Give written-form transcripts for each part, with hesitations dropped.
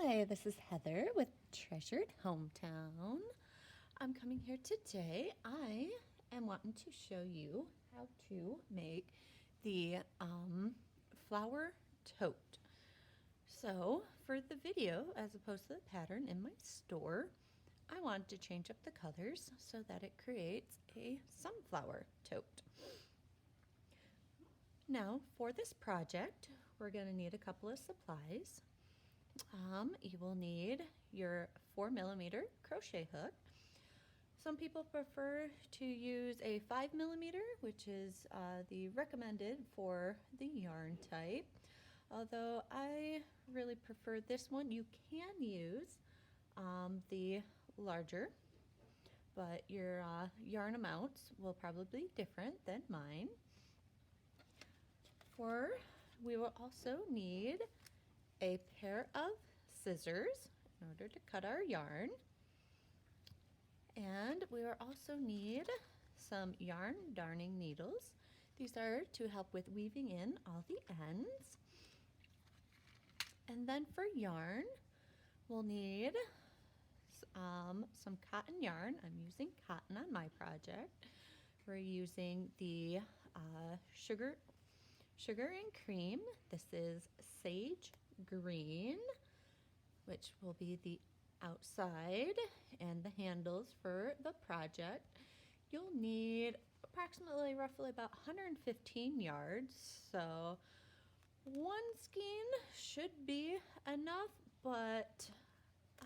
Hi, this is Heather with Treasured Hometown. I'm coming here today. I am wanting to show you how to make the flower tote. So for the video, as opposed to the pattern in my store, I wanted to change up the colors so that it creates a sunflower tote. Now for this project, we're going to need a couple of supplies. You will need your 4mm crochet hook. Some people prefer to use a 5mm, which is the recommended for the yarn type. Although I really prefer this one. You can use the larger, but your yarn amounts will probably be different than mine. We will also need a pair of scissors in order to cut our yarn, and we will also need some yarn darning needles. These are to help with weaving in all the ends. And then for yarn, we'll need some cotton yarn. I'm using cotton on my project. We're using the sugar and cream. This is sage green, which will be the outside and the handles for the project. You'll need approximately roughly about 115 yards, so one skein should be enough, but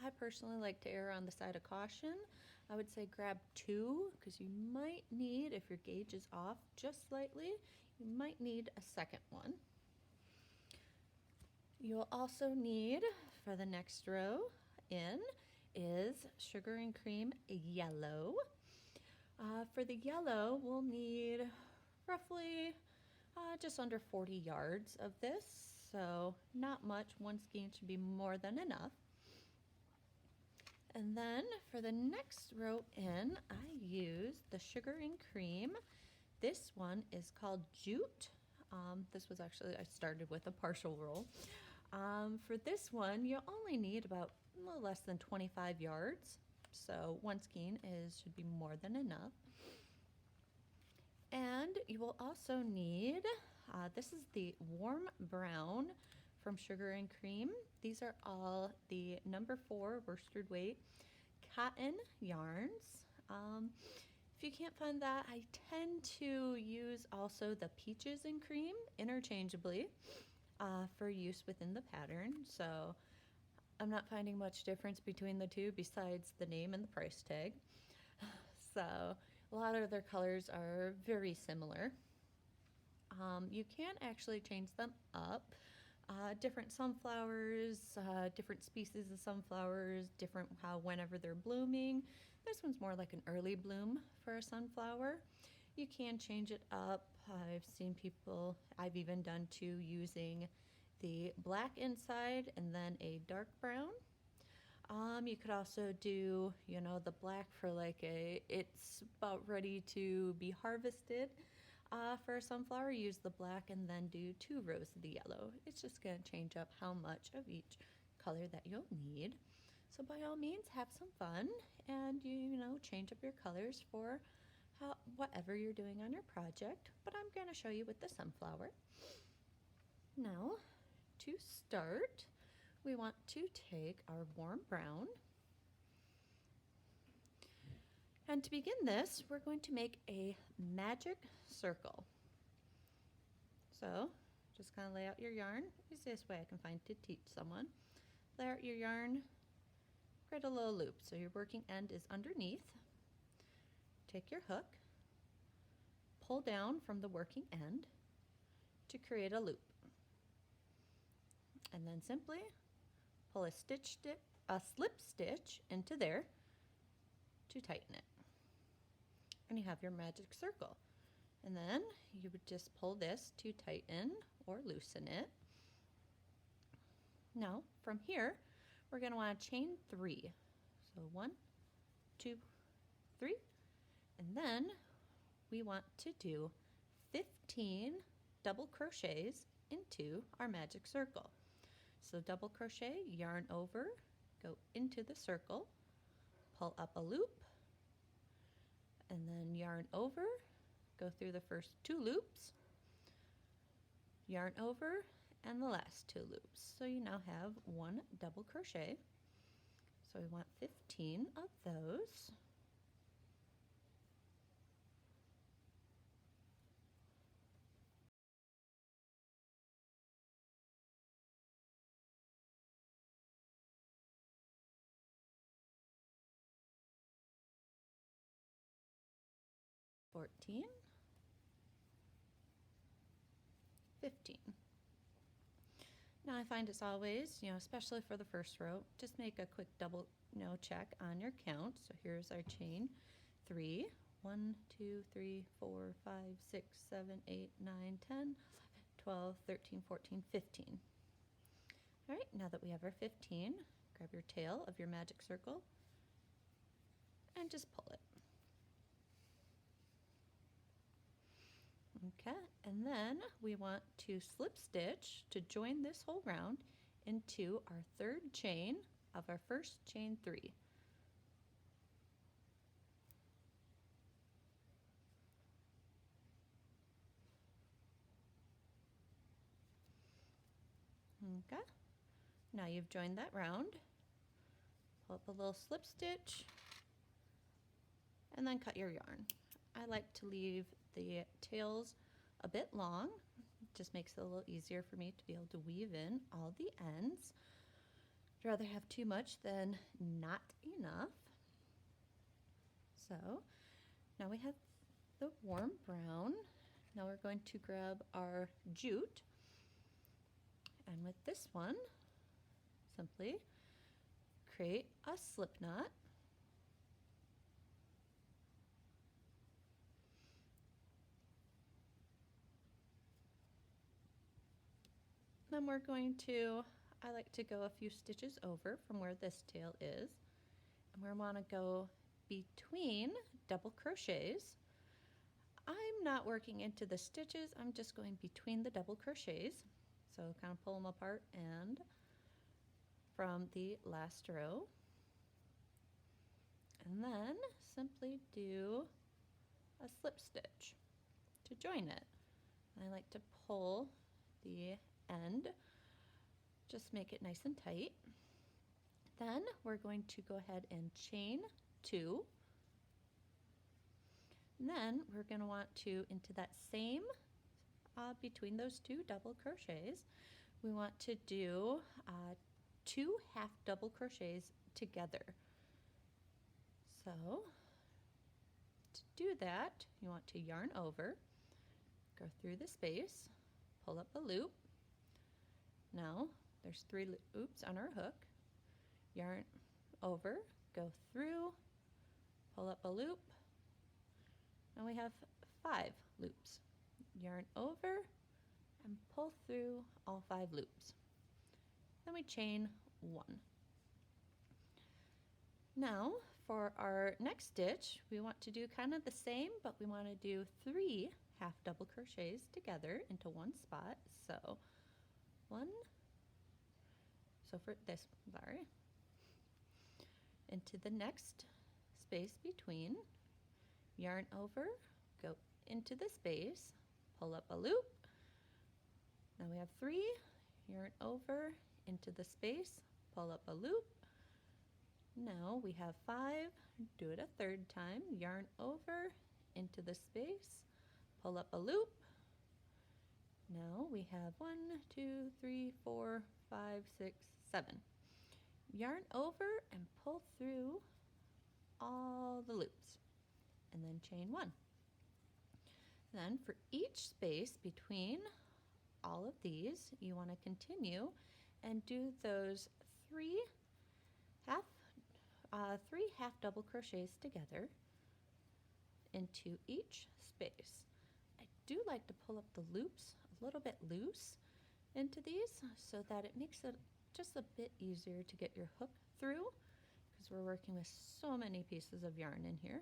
I personally like to err on the side of caution. I would say grab two, because you might need, if your gauge is off just slightly, you might need a second one. You'll also need, for the next row in, is sugar and cream yellow. For the yellow, we'll need roughly just under 40 yards of this, so not much. One skein should be more than enough. And then for the next row in, I use the sugar and cream. This one is called jute. This was actually, I started with a partial roll. For this one, you only need about a little less than 25 yards, so one skein should be more than enough. And you will also need, this is the warm brown from Sugar and Cream. These are all the number 4 worsted weight cotton yarns. If you can't find that, I tend to use also the peaches and cream interchangeably for use within the pattern. So I'm not finding much difference between the two besides the name and the price tag. So a lot of their colors are very similar. You can actually change them up. Different sunflowers, different species of sunflowers, different whenever they're blooming. This one's more like an early bloom for a sunflower. You can change it up. I've seen people, I've even done two using the black inside and then a dark brown. You could also do, the black for it's about ready to be harvested. For a sunflower, use the black and then do 2 rows of the yellow. It's just going to change up how much of each color that you'll need. So by all means, have some fun and change up your colors for whatever you're doing on your project. But I'm going to show you with the sunflower. Now, to start, we want to take our warm brown. And to begin this, we're going to make a magic circle. So just kind of lay out your yarn. Easiest way I can find to teach someone. Lay out your yarn, create a little loop. So your working end is underneath. Take your hook, pull down from the working end to create a loop. And then simply pull a slip stitch into there to tighten it. And you have your magic circle. And then you would just pull this to tighten or loosen it. Now from here, we're going to want to chain 3. So 1, 2, 3. And then we want to do 15 double crochets into our magic circle. So double crochet, yarn over, go into the circle, pull up a loop, and then yarn over, go through the first 2 loops, yarn over, and the last 2 loops. So you now have 1 double crochet. So we want 15 of those. $14, $15. Now I find as always, especially for the first row, just make a quick double, check on your count. So here's our chain 3. 1, 2, 3, 4, 5, 6, 7, 8, 9, 10, 11, 12, 13, 14, 15. All right, now that we have our 15, grab your tail of your magic circle and just pull it. Okay, and then we want to slip stitch to join this whole round into our 3rd chain of our first chain 3. Okay, now you've joined that round, pull up a little slip stitch, and then cut your yarn. I like to leave the tails a bit long. It just makes it a little easier for me to be able to weave in all the ends. I'd rather have too much than not enough. So now we have the warm brown. Now we're going to grab our jute, and with this one, simply create a slip knot. Then we're going to, I like to go a few stitches over from where this tail is, and we want to go between double crochets. I'm not working into the stitches, I'm just going between the double crochets. So kind of pull them apart and from the last row. And then simply do a slip stitch to join it. I like to pull the end, just make it nice and tight. Then we're going to go ahead and chain 2. And then we're going to want to, into that same, between those 2 double crochets, we want to do 2 half double crochets together. So to do that, you want to yarn over, go through the space, pull up a loop. Now there's 3 loops on our hook, yarn over, go through, pull up a loop. Now we have 5 loops. Yarn over and pull through all 5 loops. Then we chain 1. Now for our next stitch, we want to do kind of the same, but we want to do 3 half double crochets together into one spot. So 1, so for this, into the next space between, yarn over, go into the space, pull up a loop. Now we have 3, yarn over, into the space, pull up a loop. Now we have 5, do it a 3rd time, yarn over, into the space, pull up a loop. Now we have 1, 2, 3, 4, 5, 6, 7. Yarn over and pull through all the loops, and then chain 1. Then for each space between all of these, you want to continue and do those 3 half double crochets together into each space. I do like to pull up the loops a little bit loose into these so that it makes it just a bit easier to get your hook through, because we're working with so many pieces of yarn in here.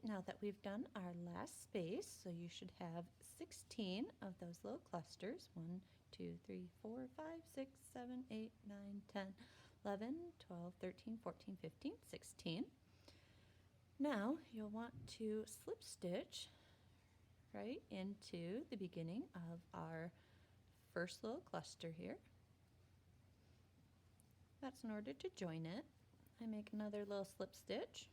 now that we've done our last space, so you should have 16 of those little clusters. 1, 2, 3, 4, 5, 6, 7, 8, 9, 10, 11, 12, 13, 14, 15, 16. Now you'll want to slip stitch right into the beginning of our first little cluster here. That's in order to join it. I make another little slip stitch.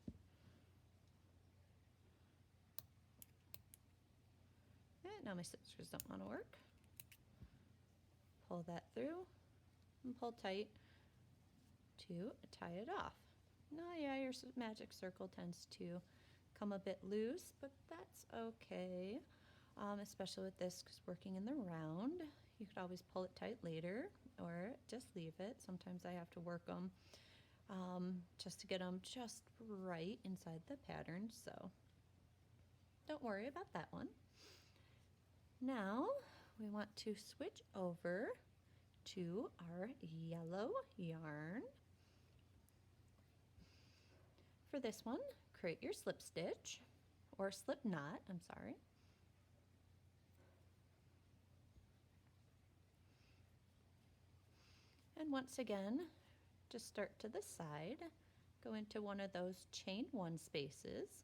Now my scissors don't want to work. Pull that through and pull tight to tie it off. Now, yeah, your magic circle tends to come a bit loose, but that's okay, especially with this, because working in the round, you could always pull it tight later or just leave it. Sometimes I have to work them just to get them just right inside the pattern, so don't worry about that one. Now we want to switch over to our yellow yarn. For this one, create your slip stitch, or slip knot, I'm sorry. And once again, just start to the side, go into one of those chain 1 spaces,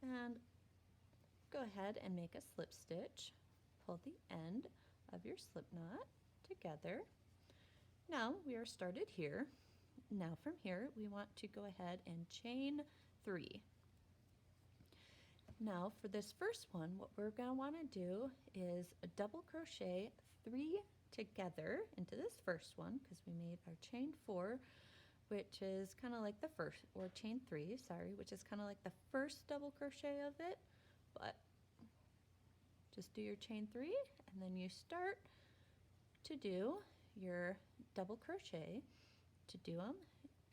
and go ahead and make a slip stitch. Pull the end of your slip knot together. Now we are started here. Now from here we want to go ahead and chain 3. Now for this first one, what we're going to want to do is a double crochet 3 together into this first one, because we made our chain 4, which is kind of like the first, or chain 3, sorry, which is kind of like the first double crochet of it, but just do your chain 3 and then you start to do your double crochet. To do them,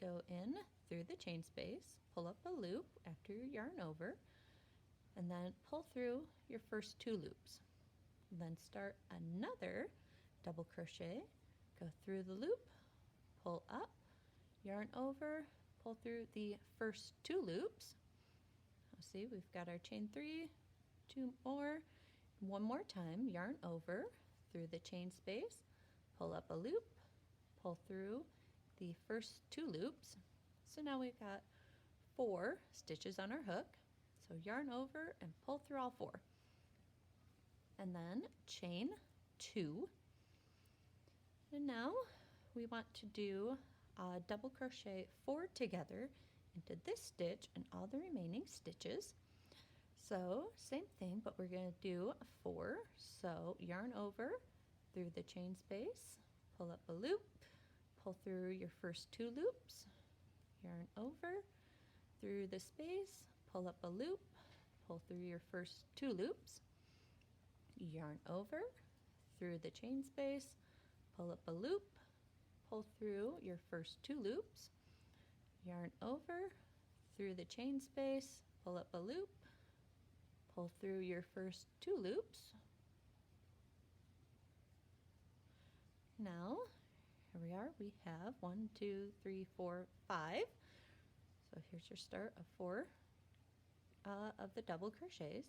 go in through the chain space, pull up a loop after your yarn over, and then pull through your first 2 loops. And then start another double crochet, go through the loop, pull up, yarn over, pull through the first 2 loops. See, we've got our chain 3, 2 more, one more time, yarn over through the chain space, pull up a loop, pull through the first 2 loops. So now we've got 4 stitches on our hook. So yarn over and pull through all 4. And then chain 2. And now we want to do double crochet 4 together into this stitch and all the remaining stitches. So same thing, but we're going to do 4. So yarn over through the chain space, pull up a loop, pull through your first 2 loops, yarn over through the space, pull up a loop, pull through your first 2 loops, yarn over through the chain space, pull up a loop, pull through your first 2 loops, yarn over through the chain space, pull up a loop, pull through your first 2 loops. Now here we are, we have 1, 2, 3, 4, 5. So here's your start of 4 of the double crochets.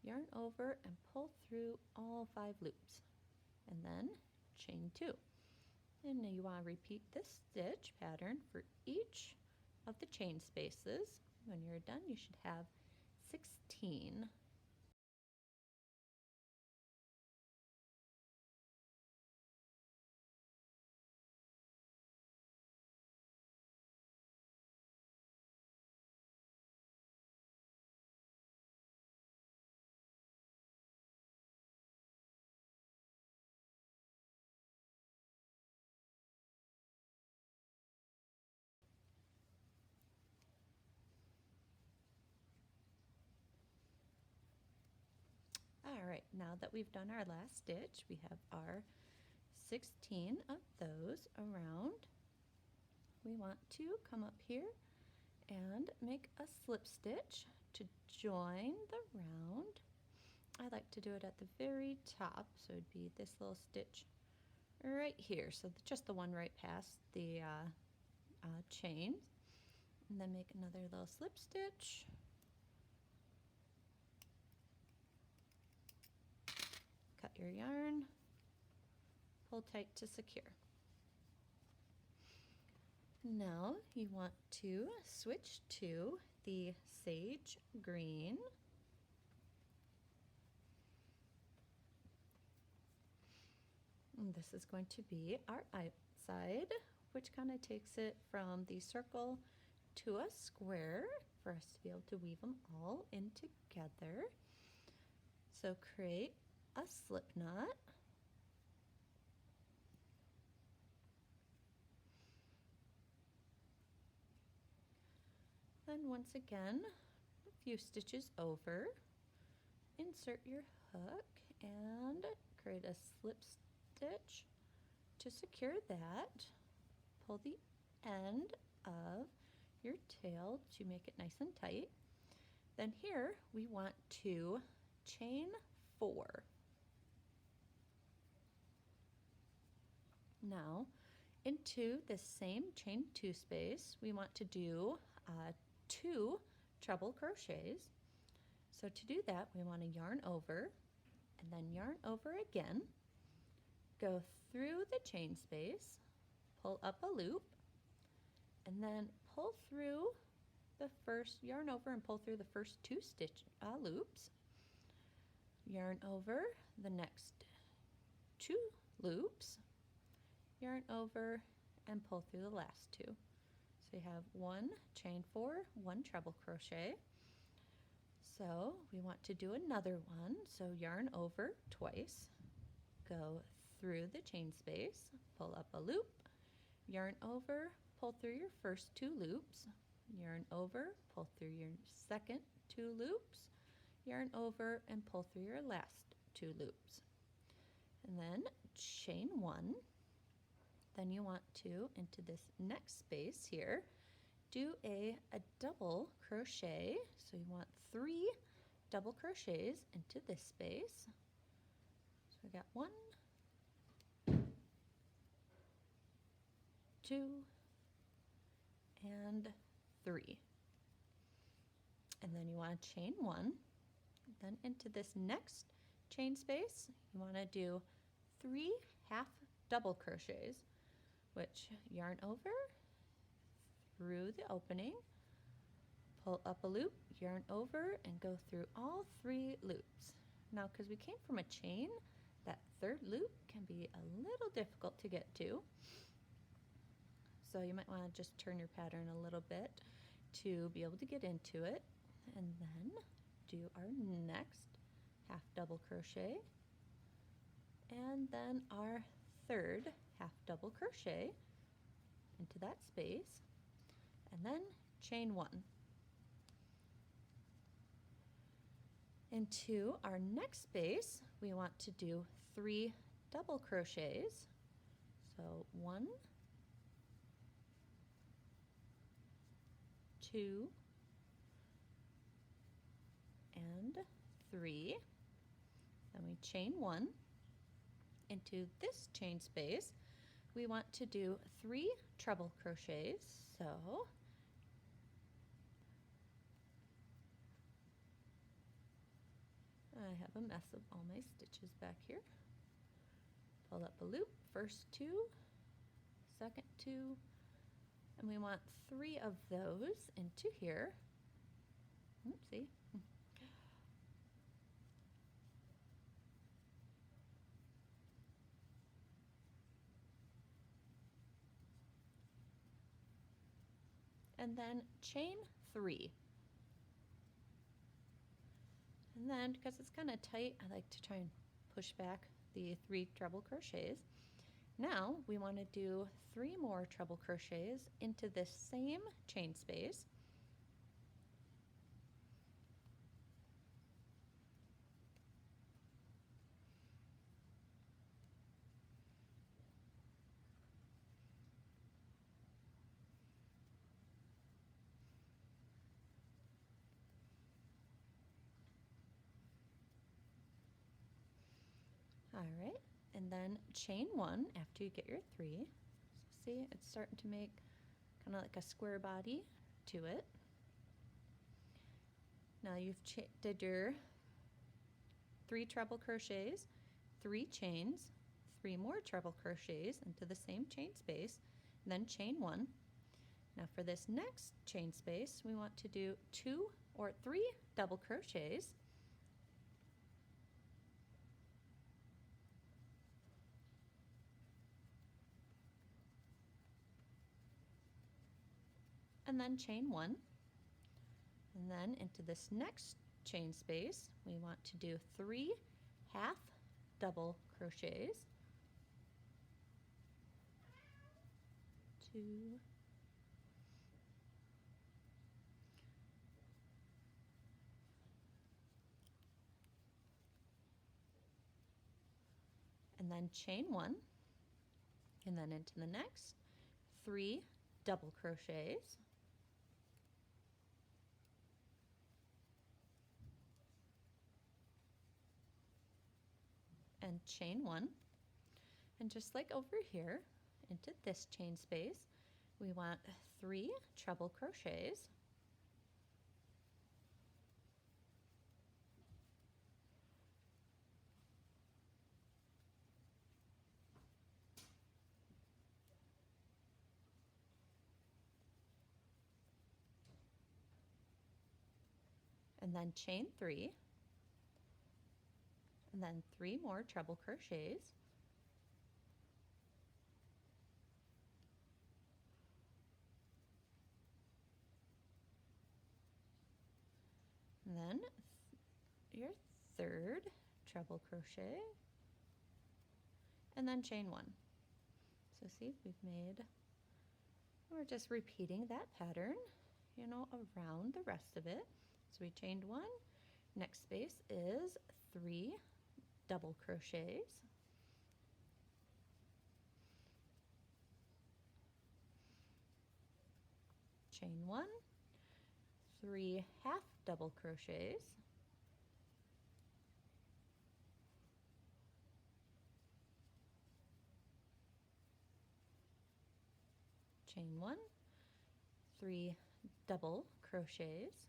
Yarn over and pull through all 5 loops, and then chain 2. And you want to repeat this stitch pattern for each of the chain spaces. When you're done, you should have 16. All right, now that we've done our last stitch, we have our 16 of those around. We want to come up here and make a slip stitch to join the round. I like to do it at the very top, so it'd be this little stitch right here, so just the one right past the chain. and then make another little slip stitch. Cut your yarn, pull tight to secure. Now you want to switch to the sage green. And this is going to be our outside, which kind of takes it from the circle to a square for us to be able to weave them all in together. So create a slip knot. Then once again, a few stitches over, insert your hook and create a slip stitch to secure that. Pull the end of your tail to make it nice and tight. Then here we want to chain 4. Now into the same chain 2 space, we want to do 2 treble crochets. So to do that, we want to yarn over and then yarn over again, go through the chain space, pull up a loop, and then pull through the first, yarn over and pull through the first 2 loops, yarn over the next 2 loops, yarn over and pull through the last 2. So you have 1 chain 4, 1 treble crochet. So we want to do another one. So yarn over twice, go through the chain space, pull up a loop, yarn over, pull through your first 2 loops, yarn over, pull through your second 2 loops, yarn over and pull through your last 2 loops. And then chain 1. Then you want to, into this next space here, do a double crochet. So you want 3 double crochets into this space. So we got 1, 2, and 3. And then you want to chain 1. Then into this next chain space, you want to do 3 half double crochets, which yarn over through the opening, pull up a loop, yarn over, and go through all 3 loops. Now, because we came from a chain, that 3rd loop can be a little difficult to get to. So you might want to just turn your pattern a little bit to be able to get into it. And then do our next half double crochet, and then our 3rd half double crochet into that space, and then chain 1. Into our next space, we want to do 3 double crochets. So 1, 2, and 3. Then we chain 1. Into this chain space, we want to do 3 treble crochets. So I have a mess of all my stitches back here. Pull up a loop, first 2, second 2, and we want 3 of those into here. Oopsie. And then chain 3. And then, because it's kind of tight, I like to try and push back the 3 treble crochets. Now we want to do 3 more treble crochets into this same chain space. All right, and then chain 1 after you get your 3. So see, it's starting to make kind of like a square body. to it. Now you've did your 3 treble crochets, 3 chains, 3 more treble crochets into the same chain space, then chain 1. Now for this next chain space, we want to do 2 or 3 double crochets, and then chain 1. And then into this next chain space, we want to do 3 half double crochets, 2, and then chain 1, and then into the next 3 double crochets, and chain 1. And just like over here, into this chain space, we want 3 treble crochets, and then chain 3, and then 3 more treble crochets, and then your 3rd treble crochet, and then chain 1. So see, we're just repeating that pattern, around the rest of it. So we chained 1, next space is 3 double crochets, chain 1, 3 half double crochets, chain 1, 3 double crochets,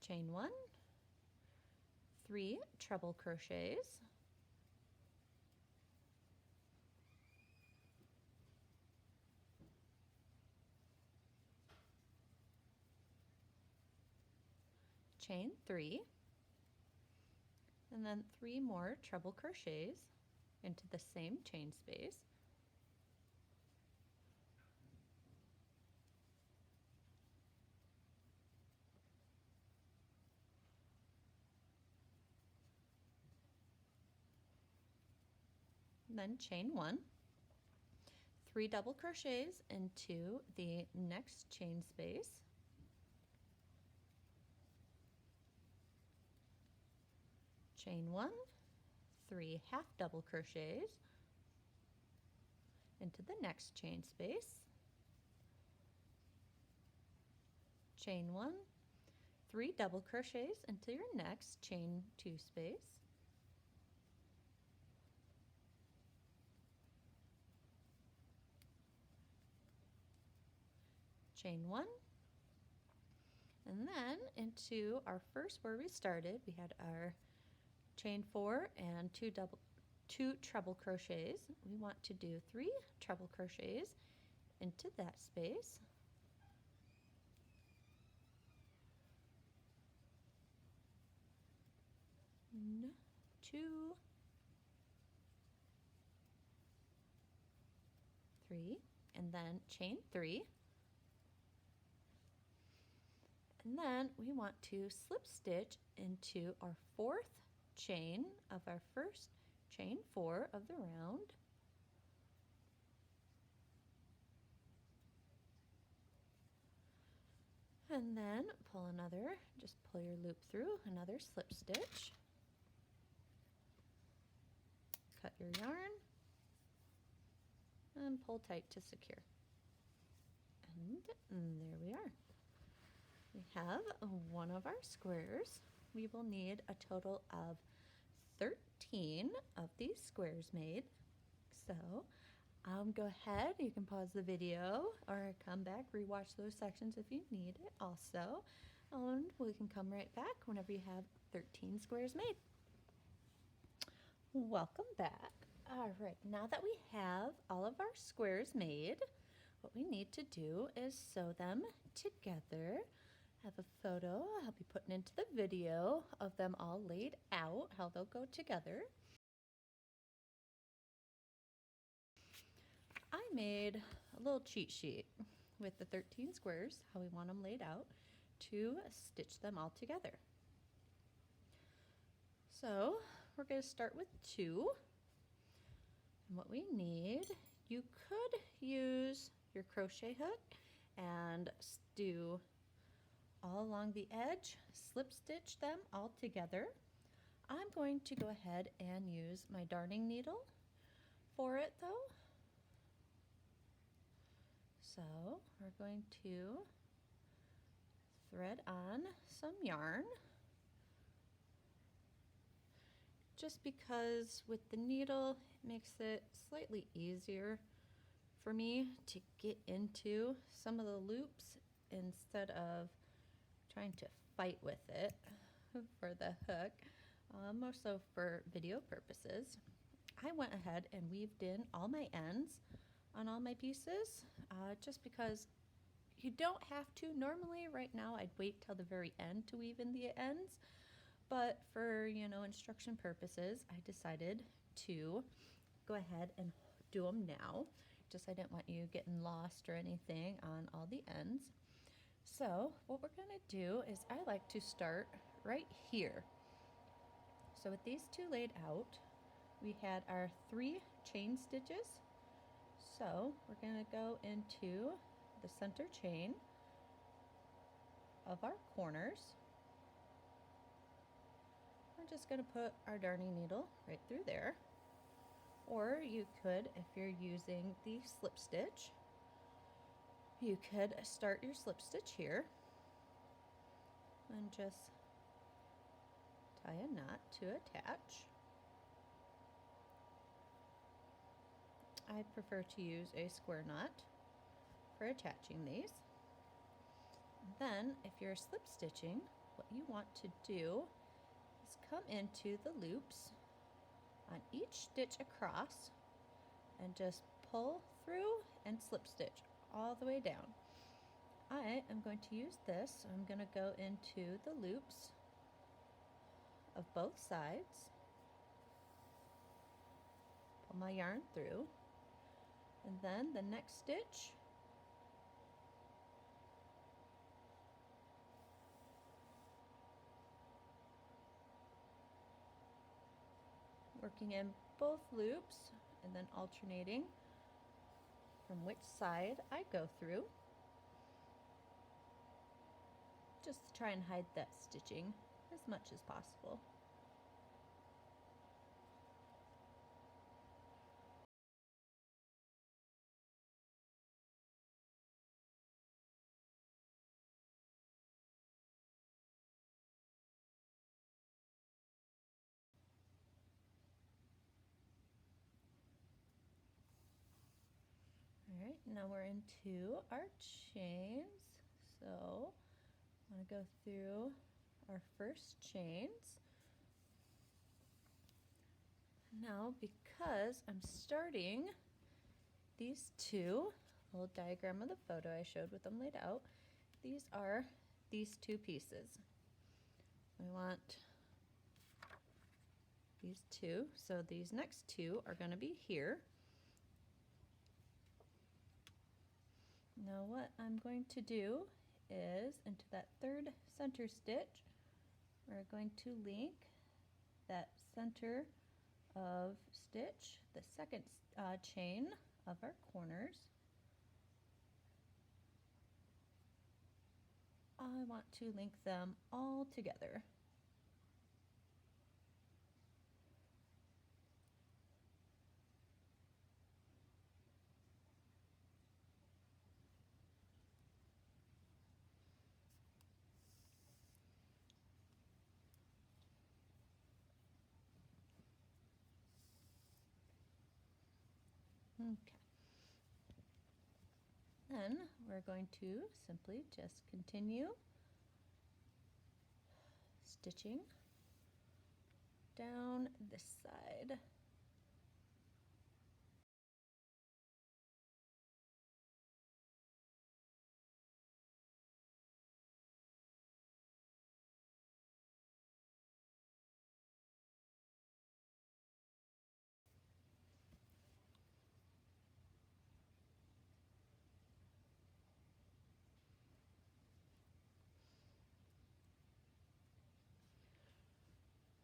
chain 1, 3 treble crochets, chain 3, and then 3 more treble crochets into the same chain space, then chain 1, 3 double crochets into the next chain space, chain 1, 3 half double crochets into the next chain space, chain 1, 3 double crochets into your next chain 2 space, chain 1, and then into our first where we started, we had our chain 4 and 2 treble crochets. We want to do 3 treble crochets into that space, 1, 2, 3, and then chain 3. And then we want to slip stitch into our 4th chain of our first chain 4 of the round. And then just pull your loop through, another slip stitch. Cut your yarn and pull tight to secure. And there we are. We have one of our squares. We will need a total of 13 of these squares made. So Go ahead, you can pause the video or come back, rewatch those sections if you need it also. And we can come right back whenever you have 13 squares made. Welcome back. All right, now that we have all of our squares made, what we need to do is sew them together. I have a photo I'll be putting into the video of them all laid out, how they'll go together. I made a little cheat sheet with the 13 squares, how we want them laid out, to stitch them all together. So we're going to start with 2. And what we need, you could use your crochet hook and do all along the edge, slip stitch them all together. I'm going to go ahead and use my darning needle for it though. So we're going to thread on some yarn, just because with the needle it makes it slightly easier for me to get into some of the loops instead of trying to fight with it for the hook, more so for video purposes. I went ahead and weaved in all my ends on all my pieces, just because you don't have to. Normally right now I'd wait till the very end to weave in the ends, but for instruction purposes I decided to go ahead and do them now. Just I didn't want you getting lost or anything on all the ends. So what we're going to do is I like to start right here. So with these 2 laid out, we had our 3 chain stitches. So we're going to go into the center chain of our corners. We're just going to put our darning needle right through there. Or you could, if you're using the slip stitch, you could start your slip stitch here and just tie a knot to attach. I prefer to use a square knot for attaching these. Then if you're slip stitching, what you want to do is come into the loops on each stitch across and just pull through and slip stitch all the way down. I am going to use this, so I'm going to go into the loops of both sides, pull my yarn through, and then the next stitch working in both loops and then alternating from which side I go through, just to try and hide that stitching as much as possible. All right, now we're into our chains. So I'm going to go through our first chains. Now, because I'm starting these 2, little diagram of the photo I showed with them laid out, these are these 2 pieces. We want these 2, so these next 2 are going to be here. Now what I'm going to do is into that 3rd center stitch, we're going to link that center of stitch, the 2nd chain of our corners. I want to link them all together. Okay. then we're going to simply just continue stitching down this side.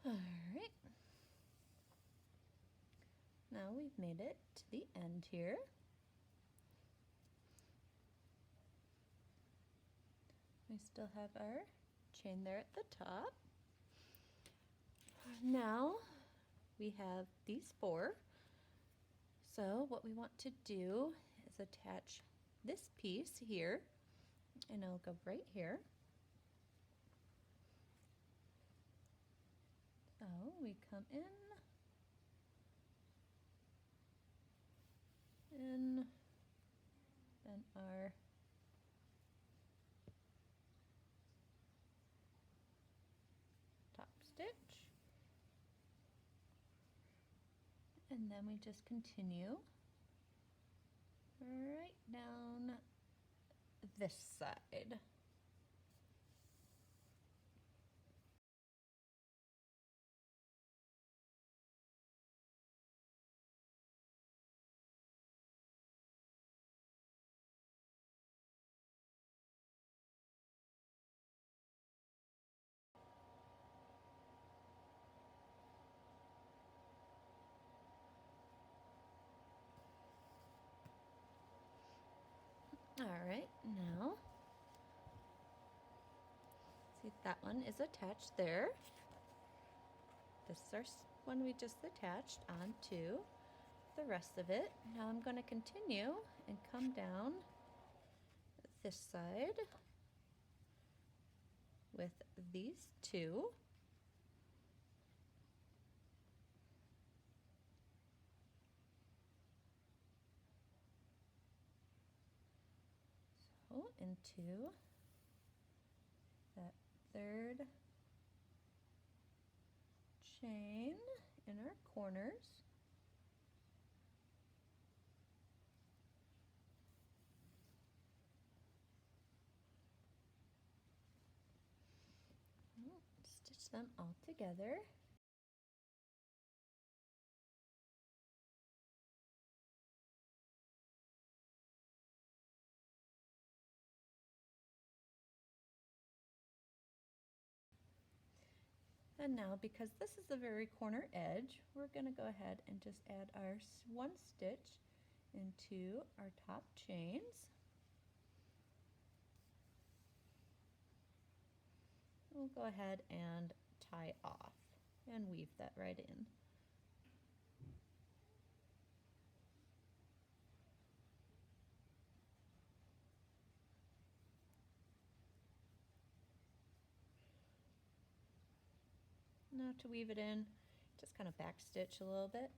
All right. Now we've made it to the end here. We still have our chain there at the top. Now we have these 4. So what we want to do is attach this piece here, and it'll go right here. So we come in, then our top stitch, and then we just continue right down this side. All right, now, see, that one is attached there. This is our one we just attached onto the rest of it. Now I'm going to continue and come down this side with these 2. So into that 3rd chain in our corners. Stitch them all together. And now, because this is the very corner edge, we're going to go ahead and just add our 1 stitch into our top chains. We'll go ahead and tie off and weave that right in. Now to weave it in, just kind of back stitch a little bit.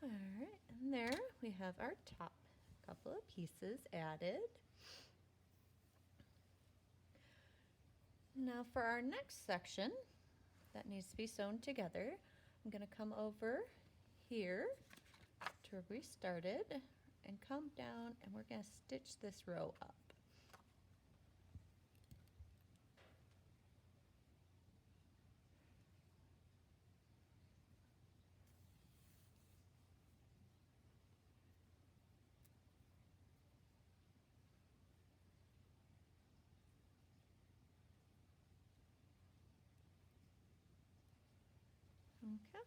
All right, and there we have our top couple of pieces added. Now for our next section that needs to be sewn together, I'm going to come over here to where we started and come down, and we're going to stitch this row up. Okay,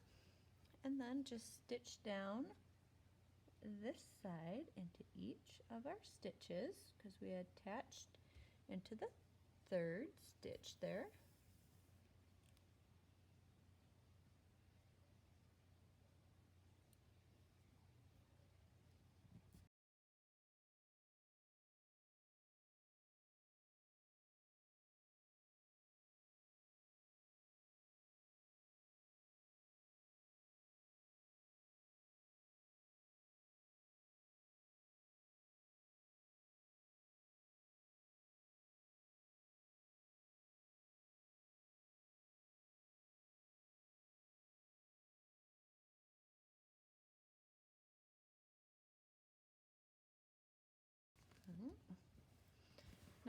and then just stitch down this side into each of our stitches because we attached into the 3rd stitch there.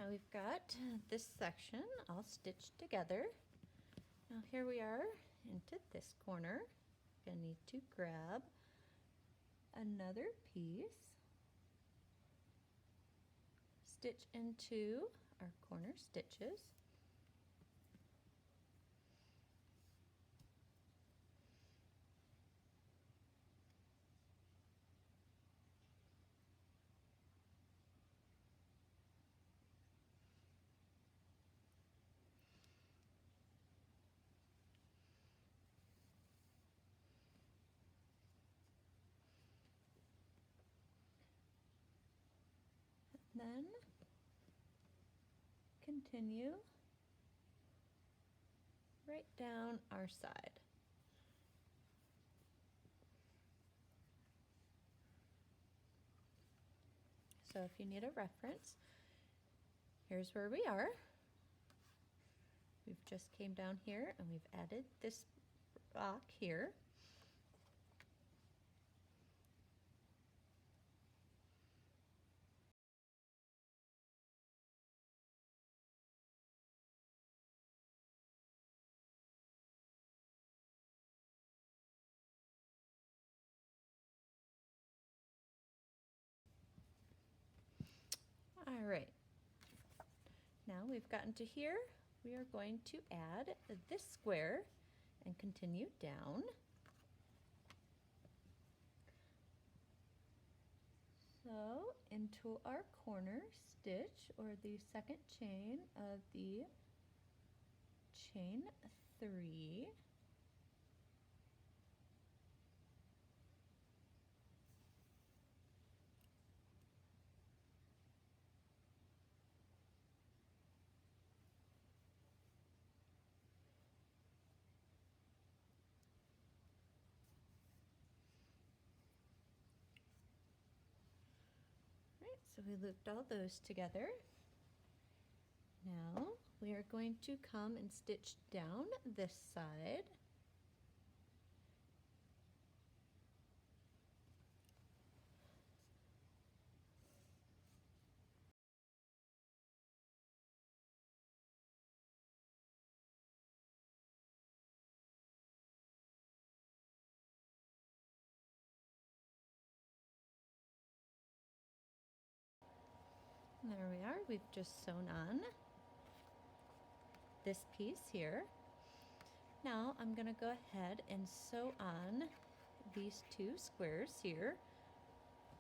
Now we've got this section all stitched together. Now here we are into this corner. Gonna need to grab another piece, stitch into our corner stitches. Then continue right down our side. So if you need a reference, here's where we are. We've just came down here and we've added this rock here. All right, now we've gotten to here. We are going to add this square and continue down. So into our corner stitch, or the second chain of the chain 3. So we looped all those together. Now we are going to come and stitch down this side. And there we are, we've just sewn on this piece here. Now I'm going to go ahead and sew on these 2 squares here,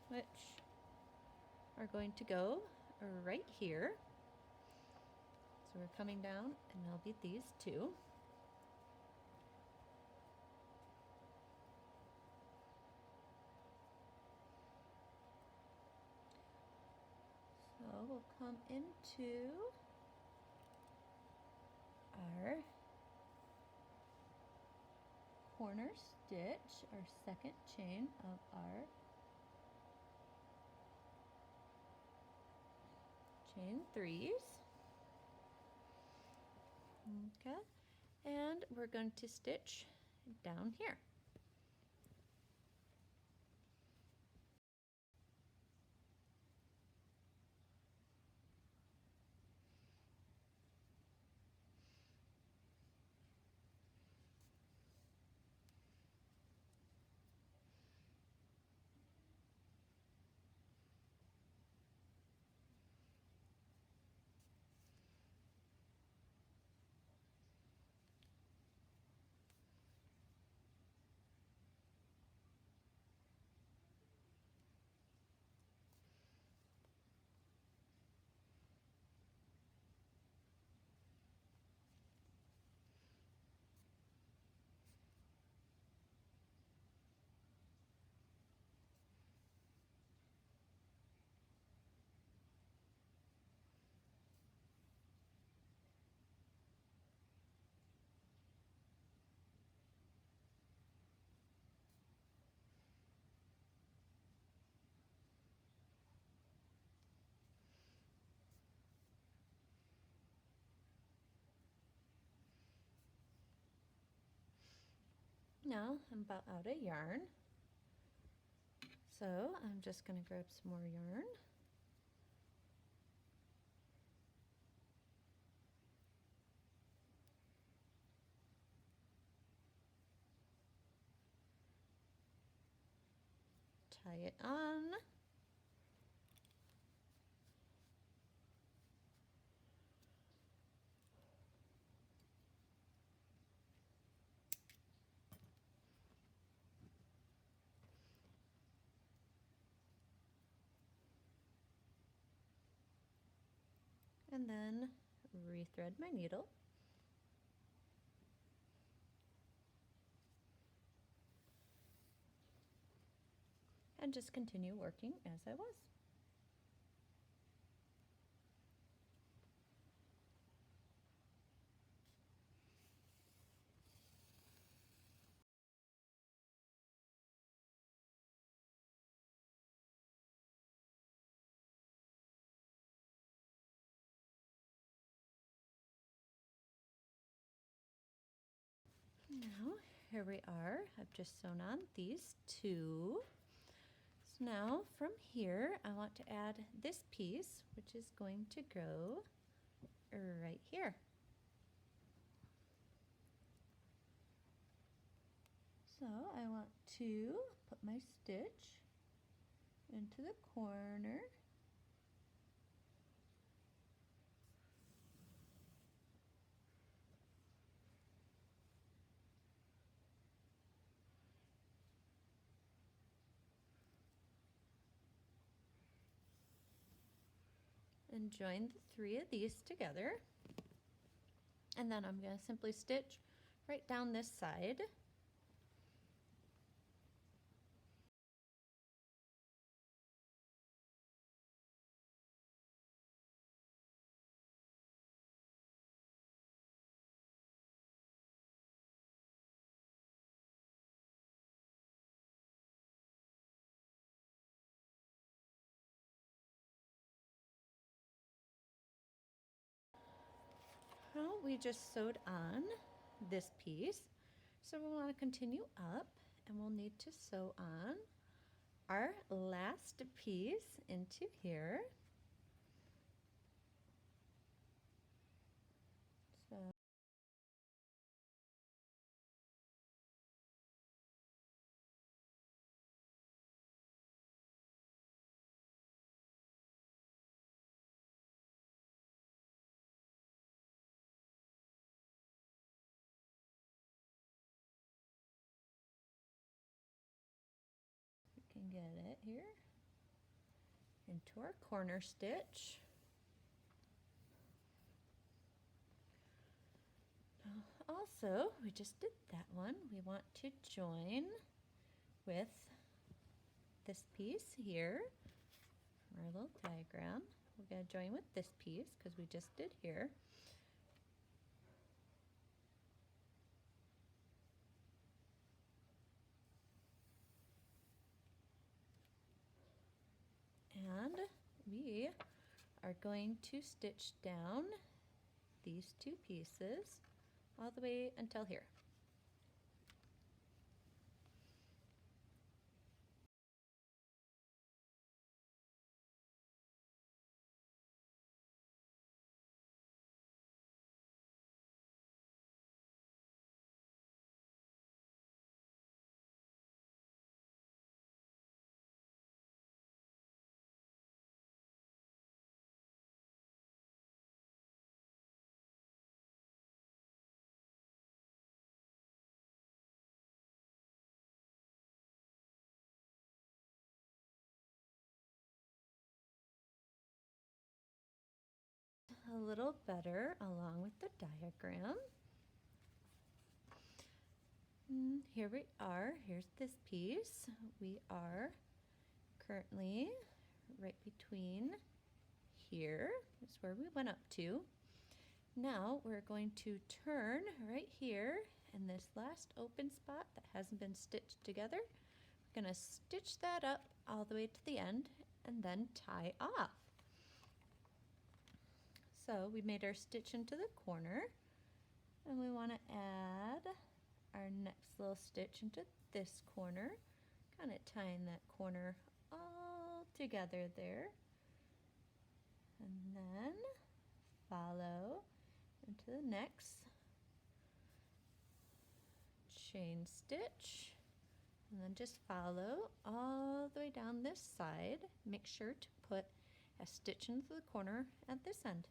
which are going to go right here. So we're coming down and they'll be these 2. So we'll come into our corner stitch, our second chain of our chain 3s. Okay, and we're going to stitch down here. Now I'm about out of yarn, so I'm just going to grab some more yarn. tie it on. And then rethread my needle. And just continue working as I was. Now, here we are. I've just sewn on these two. So now from here, I want to add this piece, which is going to go right here. So I want to put my stitch into the corner. And join the three of these together. And then I'm going to simply stitch right down this side. Well, we just sewed on this piece, so we want to continue up, and we'll need to sew on our last piece into here. So we can get it here into our corner stitch. Also, we just did that one. We want to join with this piece here, our little diagram. We're going to join with this piece because we just did here. And we are going to stitch down these two pieces all the way until here. A little better along with the diagram. Here we are. Here's this piece. We are currently right between here. Is where we went up to. Now we're going to turn right here in this last open spot that hasn't been stitched together. We're going to stitch that up all the way to the end and then tie off. So we made our stitch into the corner, and we want to add our next little stitch into this corner, kind of tying that corner all together there, and then follow into the next chain stitch And then just follow all the way down this side. Make sure to put a stitch into the corner at this end.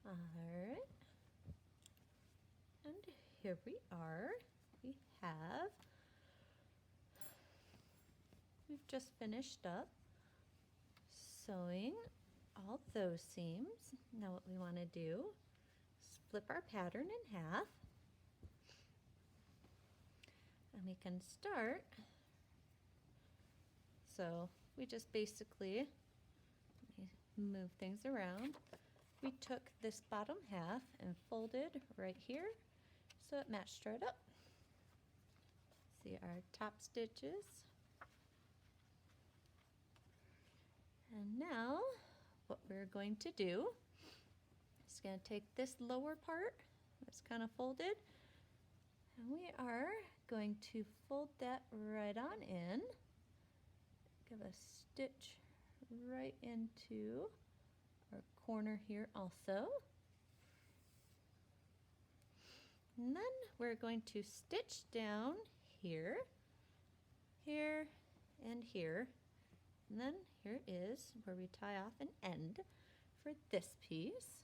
All right. And here we are. We've just finished up sewing all those seams. Now what we want to do is flip our pattern in half. And we can start. So we just basically, let me move things around. We took this bottom half and folded right here so it matched right up. See our top stitches. And now what we're going to do is going to take this lower part that's kind of folded, and we are going to fold that right on in. Give a stitch right into our corner here also. And then we're going to stitch down here, here, and here. And then here is where we tie off an end for this piece.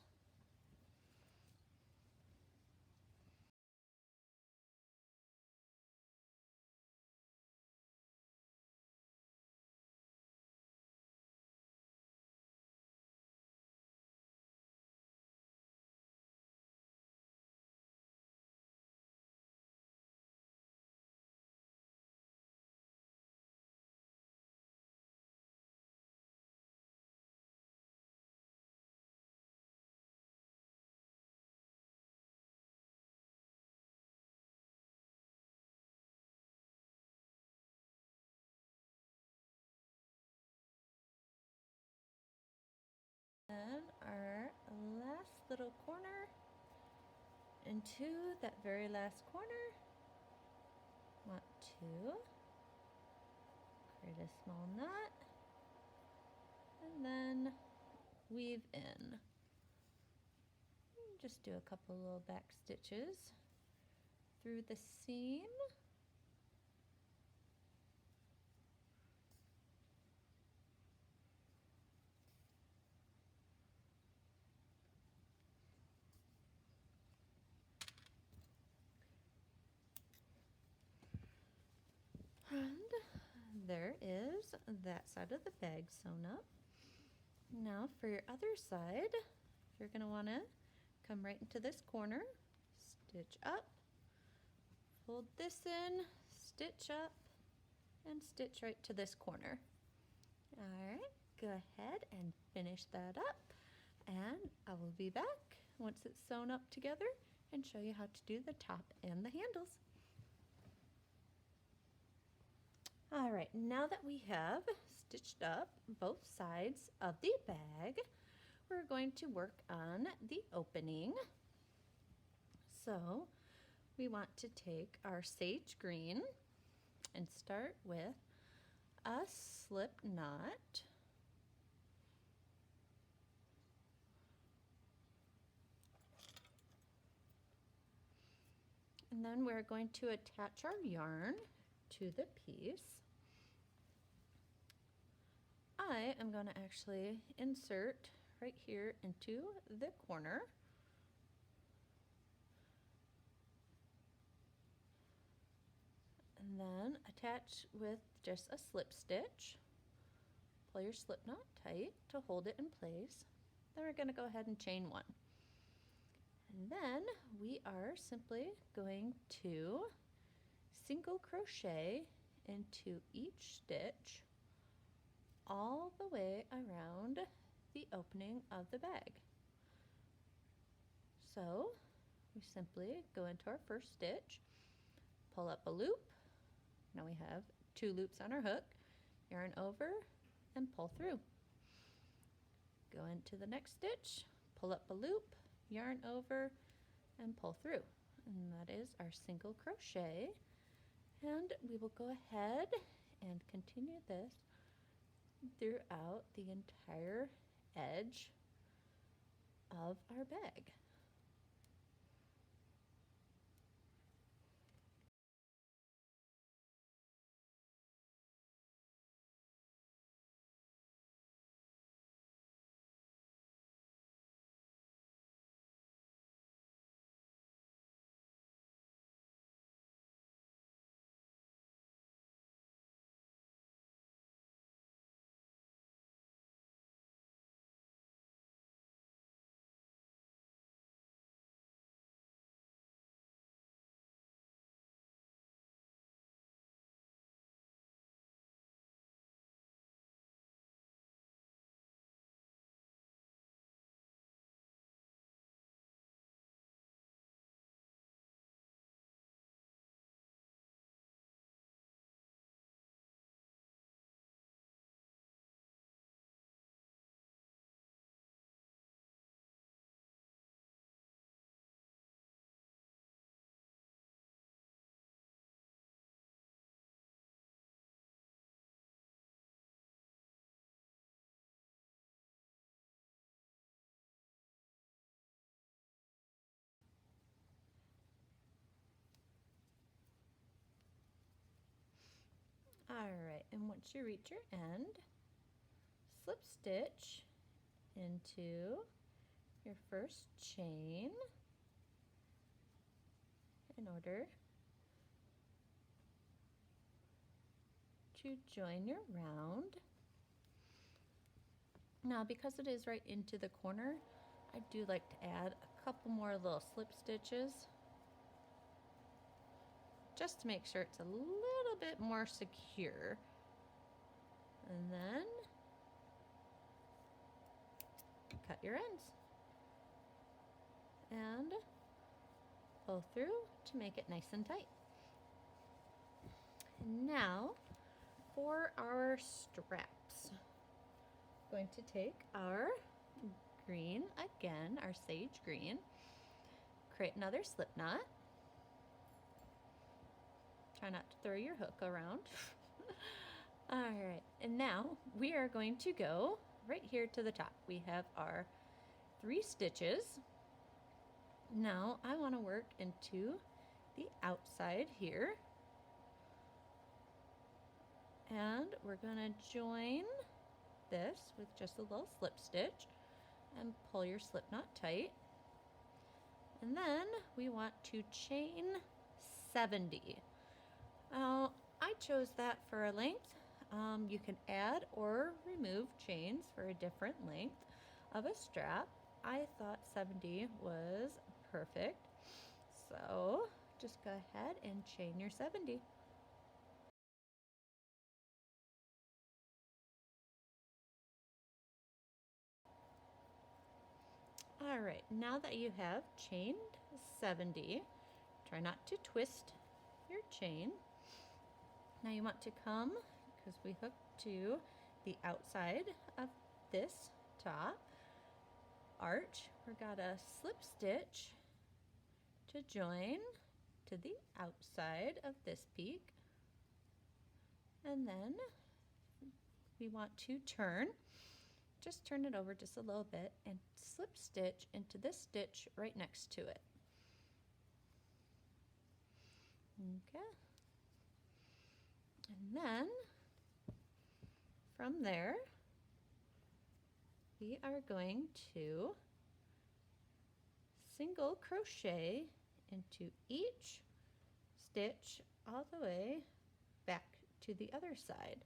And our last little corner into that very last corner. Want to create a small knot and then weave in. Just do a couple little back stitches through the seam. And there is that side of the bag sewn up. Now for your other side, you're going to want to come right into this corner, stitch up, fold this in, stitch up, and stitch right to this corner. All right, go ahead and finish that up, and I will be back once it's sewn up together and show you how to do the top and the handles. All right, now that we have stitched up both sides of the bag, we're going to work on the opening. So we want to take our sage green and start with a slip knot. And then we're going to attach our yarn to the piece. I am going to actually insert right here into the corner. And then attach with just a slip stitch. Pull your slip knot tight to hold it in place. Then we're going to go ahead and chain one. And then we are simply going to single crochet into each stitch all the way around the opening of the bag. So we simply go into our first stitch, pull up a loop. Now we have 2 loops on our hook, yarn over and pull through. Go into the next stitch, pull up a loop, yarn over and pull through. And that is our single crochet. And we will go ahead and continue this throughout the entire edge of our bag. Alright, and once you reach your end, slip stitch into your first chain in order to join your round. Now, because it is right into the corner, I do like to add a couple more little slip stitches just to make sure it's a little bit more secure. And then cut your ends and pull through to make it nice and tight. And now for our straps, I'm going to take our green again, our sage green, create another slip knot. Try not to throw your hook around. All right, and now we are going to go right here to the top. We have our 3 stitches. Now I want to work into the outside here. And we're going to join this with just a little slip stitch and pull your slip knot tight. And then we want to chain 70. Now, I chose that for a length. You can add or remove chains for a different length of a strap. I thought 70 was perfect. So just go ahead and chain your 70. All right, now that you have chained 70, try not to twist your chain. Now you want to come, because we hooked to the outside of this top arch, we've got a slip stitch to join to the outside of this peak. And then we want to turn, just turn it over just a little bit and slip stitch into this stitch right next to it. Okay. And then from there, we are going to single crochet into each stitch all the way to the other side.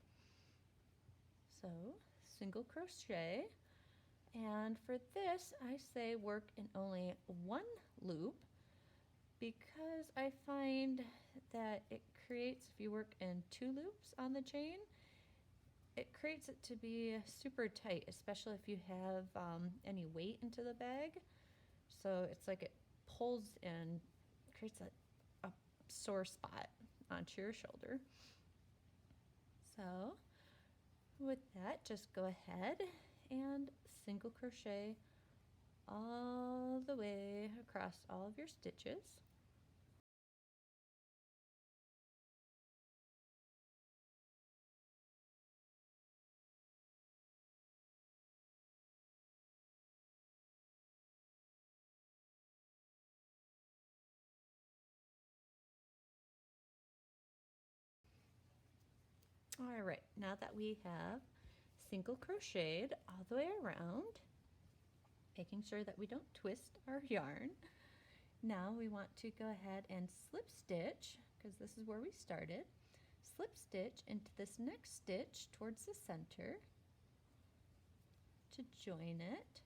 So single crochet, and for this I say work in only one loop, because I find that it creates, if you work in 2 loops on the chain, it creates it to be super tight, especially if you have any weight into the bag. So it's like it pulls and creates a sore spot onto your shoulder. So with that, just go ahead and single crochet all the way across all of your stitches. All right, now that we have single crocheted all the way around, making sure that we don't twist our yarn, now we want to go ahead and slip stitch, because this is where we started. Slip stitch into this next stitch towards the center to join it.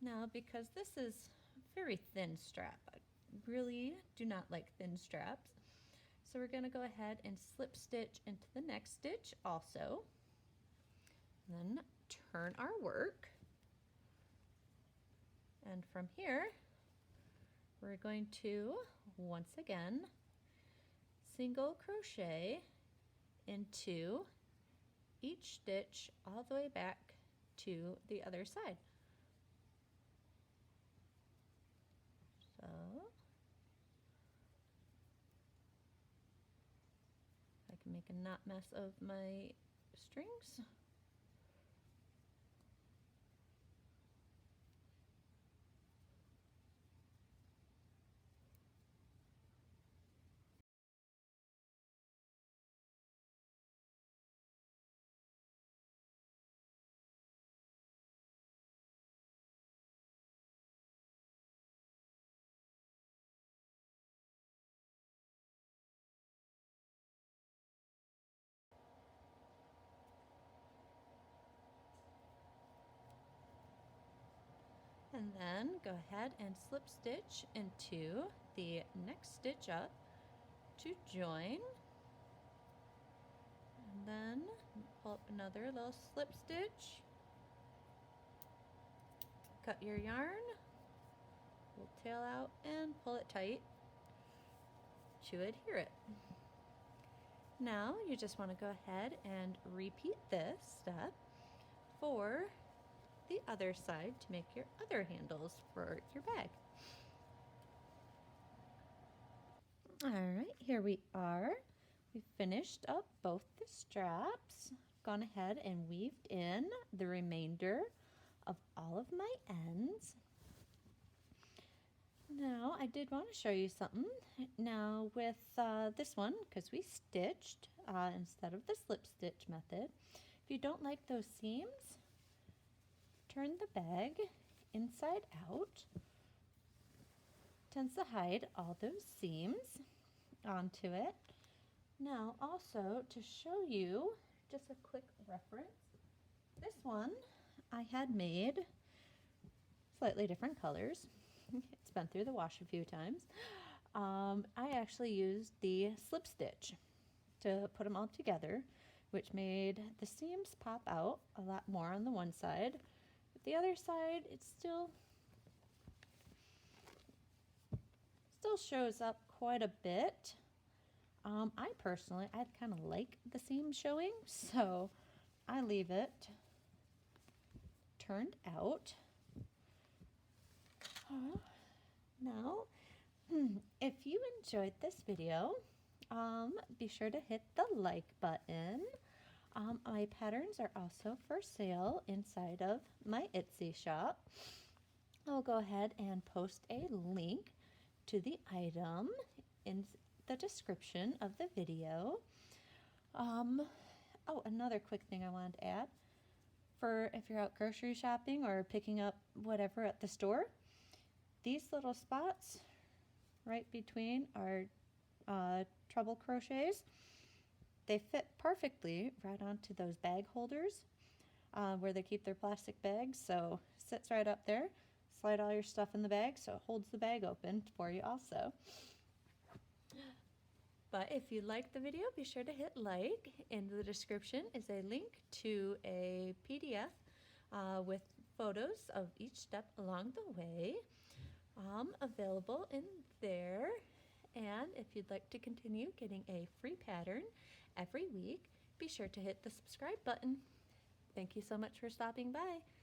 Now, because this is very thin strap, I really do not like thin straps, so we're going to go ahead and slip stitch into the next stitch also. Then turn our work, and from here we're going to once again single crochet into each stitch all the way back to the other side. So I can make a not mess of my strings. And then go ahead and slip stitch into the next stitch up to join. And then pull up another little slip stitch. Cut your yarn, pull tail out and pull it tight to adhere it. Now you just want to go ahead and repeat this step for the other side to make your other handles for your bag. All right, here we are. We finished up both the straps, gone ahead and weaved in the remainder of all of my ends. Now I did want to show you something. Now with this one, because we stitched instead of the slip stitch method, if you don't like those seams, turn the bag inside out. Tends to hide all those seams onto it. Now also to show you just a quick reference, this one I had made slightly different colors. It's been through the wash a few times. I actually used the slip stitch to put them all together, which made the seams pop out a lot more on the one side. But the other side, it still shows up quite a bit. I personally kind of like the seam showing, so I leave it turned out. Now, if you enjoyed this video, be sure to hit the like button. My patterns are also for sale inside of my Etsy shop. I'll go ahead and post a link to the item in the description of the video. Oh, another quick thing I wanted to add. For if you're out grocery shopping or picking up whatever at the store, these little spots right between are treble crochets. They fit perfectly right onto those bag holders where they keep their plastic bags. So sits right up there. Slide all your stuff in the bag so it holds the bag open for you also. But if you liked the video, be sure to hit like. In the description is a link to a PDF with photos of each step along the way available in there. And if you'd like to continue getting a free pattern every week, be sure to hit the subscribe button. Thank you so much for stopping by.